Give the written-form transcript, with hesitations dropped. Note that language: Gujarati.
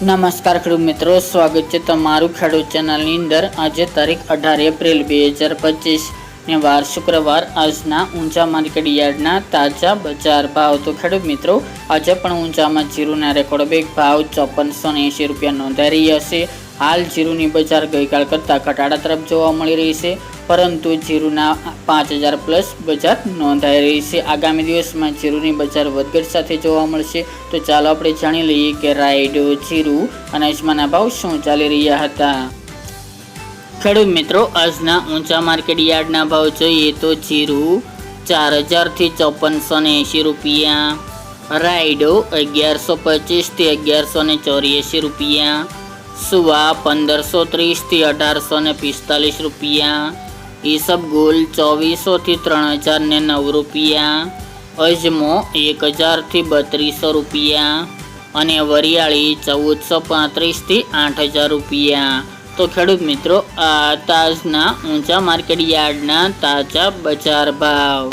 નમસ્કાર ખેડૂત મિત્રો, સ્વાગત છે તમારું ખેડૂત ચેનલની અંદર। આજે તારીખ 18 એપ્રિલ 2025 ને વાર શુક્રવાર। આજના ઊંચા માર્કેટ યાર્ડના તાજા બજાર ભાવ। તો ખેડૂત મિત્રો, આજે પણ ઊંચામાં જીરુના રેકોર્ડ બેક ભાવ 5480 રૂપિયા નોંધાઈ રહ્યા છે। હાલ જીરુની બજાર ગઈકાલ કરતાં ઘટાડા તરફ જોવા મળી રહી છે, પરંતુ જીરુના 5000 પ્લસ બજાર નોંધાઈ રહી છે। આગામી દિવસમાં જીરુની બજાર વધઘટ સાથે જોવા મળશે। તો ચાલો આપણે જાણી લઈએ કે રાયડો, જીરુ અને અજમાના ભાવ શું ચાલી રહ્યા હતા। ખેડૂત મિત્રો, આજના ઊંચા માર્કેટ યાર્ડના ભાવ જોઈએ તો જીરુ 4000 થી 5480 રૂપિયા, રાયડો 1125 થી 1184 રૂપિયા, સુવા 1530 થી 1845 રૂપિયા, ઈસબગુલ 2400 થી 3009 રૂપિયા, અજમો 1000 થી 3200 રૂપિયા અને વરિયાળી 1435 થી 8000 રૂપિયા। તો ખેડૂત મિત્રો, આ તાજના ઊંચા માર્કેટ યાર્ડના તાજા બજાર ભાવ।